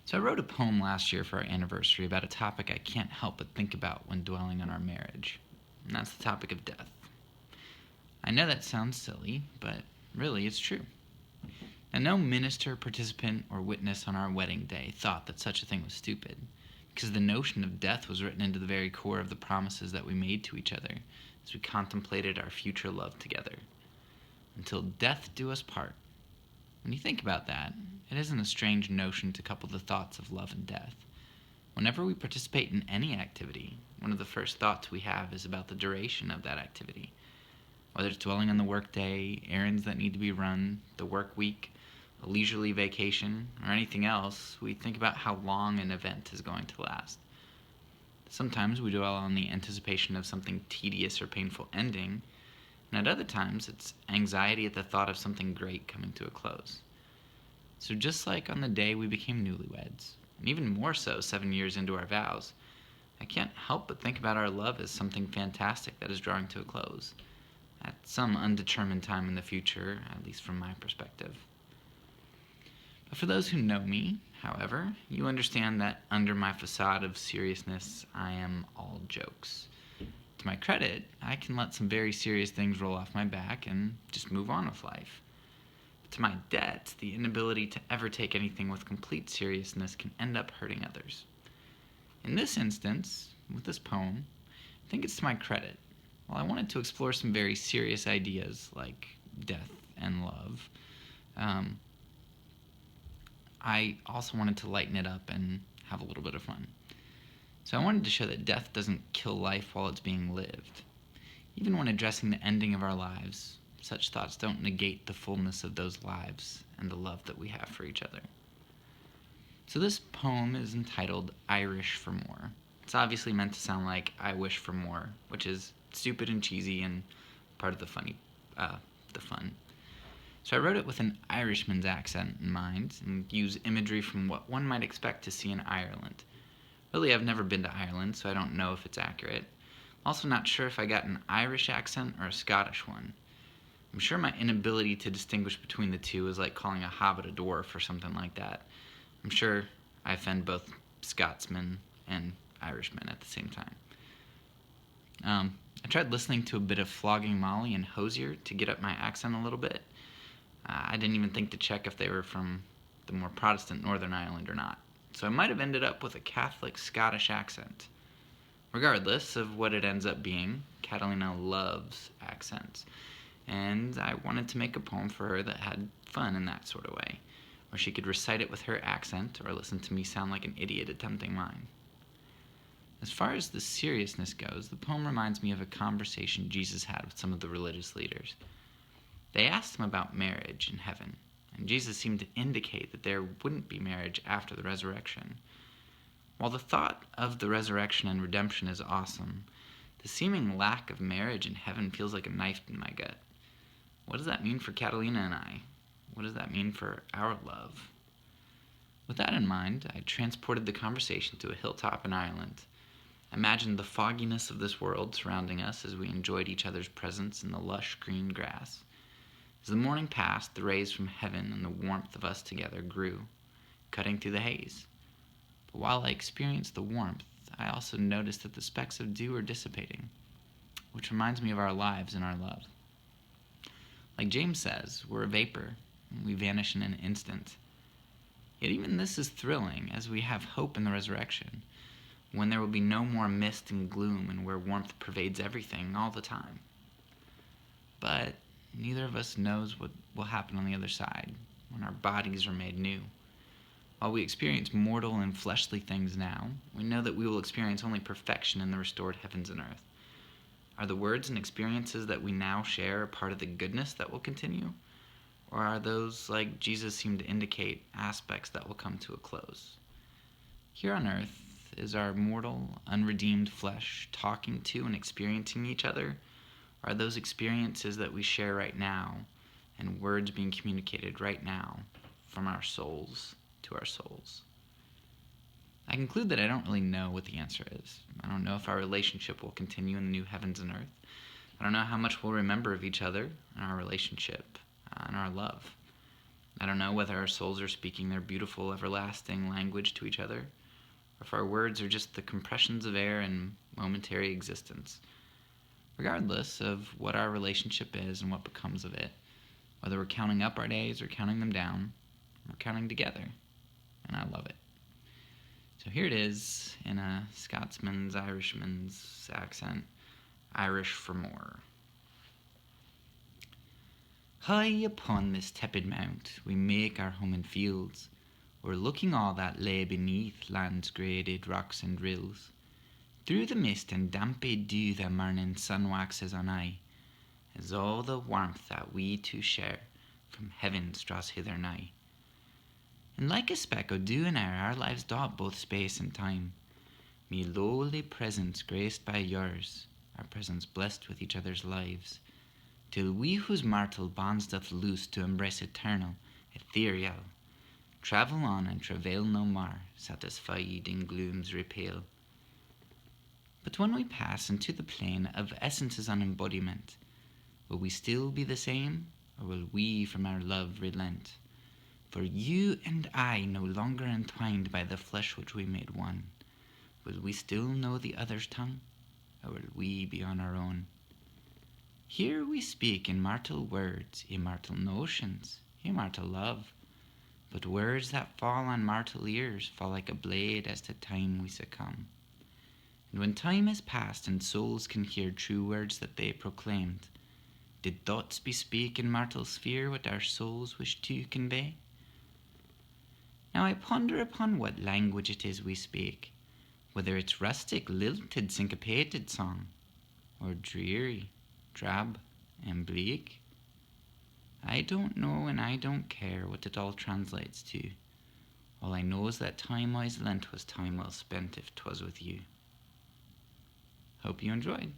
So I wrote a poem last year for our anniversary about a topic I can't help but think about when dwelling on our marriage, and that's the topic of death. I know that sounds silly, but really it's true. And no minister, participant, or witness on our wedding day thought that such a thing was stupid, because the notion of death was written into the very core of the promises that we made to each other as we contemplated our future love together. Until death do us part. When you think about that, it isn't a strange notion to couple the thoughts of love and death. Whenever we participate in any activity, one of the first thoughts we have is about the duration of that activity. Whether it's dwelling on the workday, errands that need to be run, the work week, a leisurely vacation, or anything else, we think about how long an event is going to last. Sometimes we dwell on the anticipation of something tedious or painful ending, and at other times it's anxiety at the thought of something great coming to a close. So just like on the day we became newlyweds, and even more so 7 years into our vows, I can't help but think about our love as something fantastic that is drawing to a close, at some undetermined time in the future, at least from my perspective. But for those who know me, however, you understand that under my facade of seriousness, I am all jokes. To my credit, I can let some very serious things roll off my back and just move on with life. But to my debt, the inability to ever take anything with complete seriousness can end up hurting others. In this instance, with this poem, I think it's to my credit. While I wanted to explore some very serious ideas like death and love, I also wanted to lighten it up and have a little bit of fun. So I wanted to show that death doesn't kill life while it's being lived. Even when addressing the ending of our lives, such thoughts don't negate the fullness of those lives and the love that we have for each other. So this poem is entitled Irish for More. It's obviously meant to sound like I wish for more, which is stupid and cheesy and part of the fun. So I wrote it with an Irishman's accent in mind and use imagery from what one might expect to see in Ireland. Really, I've never been to Ireland, so I don't know if it's accurate. Also not sure if I got an Irish accent or a Scottish one. I'm sure my inability to distinguish between the two is like calling a hobbit a dwarf or something like that. I'm sure I offend both Scotsmen and Irishmen at the same time. I tried listening to a bit of Flogging Molly and Hosier to get up my accent a little bit. I didn't even think to check if they were from the more Protestant Northern Ireland or not. So I might have ended up with a Catholic Scottish accent. Regardless of what it ends up being, Catalina loves accents, and I wanted to make a poem for her that had fun in that sort of way, where she could recite it with her accent or listen to me sound like an idiot attempting mine. As far as the seriousness goes, the poem reminds me of a conversation Jesus had with some of the religious leaders. They asked him about marriage in heaven, and Jesus seemed to indicate that there wouldn't be marriage after the resurrection. While the thought of the resurrection and redemption is awesome, the seeming lack of marriage in heaven feels like a knife in my gut. What does that mean for Catalina and I? What does that mean for our love? With that in mind, I transported the conversation to a hilltop in Ireland. I imagined the fogginess of this world surrounding us as we enjoyed each other's presence in the lush green grass. As the morning passed, the rays from heaven and the warmth of us together grew, cutting through the haze. But while I experienced the warmth, I also noticed that the specks of dew are dissipating, which reminds me of our lives and our love. Like James says, we're a vapor, and we vanish in an instant. Yet even this is thrilling, as we have hope in the resurrection, when there will be no more mist and gloom and where warmth pervades everything all the time. But neither of us knows what will happen on the other side, when our bodies are made new. While we experience mortal and fleshly things now, we know that we will experience only perfection in the restored heavens and earth. Are the words and experiences that we now share a part of the goodness that will continue? Or are those, like Jesus seemed to indicate, aspects that will come to a close? Here on earth, is our mortal, unredeemed flesh talking to and experiencing each other? Or are those experiences that we share right now and words being communicated right now from our souls to our souls? I conclude that I don't really know what the answer is. I don't know if our relationship will continue in the new heavens and earth. I don't know how much we'll remember of each other and our relationship and our love. I don't know whether our souls are speaking their beautiful, everlasting language to each other, or if our words are just the compressions of air in momentary existence. Regardless of what our relationship is and what becomes of it, whether we're counting up our days or counting them down, we're counting together, and I love it. So here it is in a Scotsman's, Irishman's accent, Irish for more. High upon this tepid mount we make our home in fields, o'erlooking all that lay beneath land's graded rocks and rills. Through the mist and dampy dew the morning sun waxes on eye, as all the warmth that we two share from heaven draws hither nigh. And like a speck o' dew and air our lives dot both space and time, me lowly presence graced by yours, our presence blessed with each other's lives, till we whose mortal bonds doth loose to embrace eternal, ethereal, travel on and travail no more, satisfied in gloom's repeal. But when we pass into the plane of essence's unembodiment, will we still be the same, or will we from our love relent? For you and I, no longer entwined by the flesh which we made one, will we still know the other's tongue, or will we be on our own? Here we speak immortal words, immortal notions, immortal love, but words that fall on mortal ears fall like a blade as to time we succumb. And when time is past and souls can hear true words that they proclaimed, did thoughts bespeak in mortal sphere what our souls wish to convey? Now I ponder upon what language it is we speak, whether it's rustic, lilted, syncopated song, or dreary, drab, and bleak. I don't know and I don't care what it all translates to. All I know is that time wise lent was time well spent if 'twas with you. Hope you enjoyed.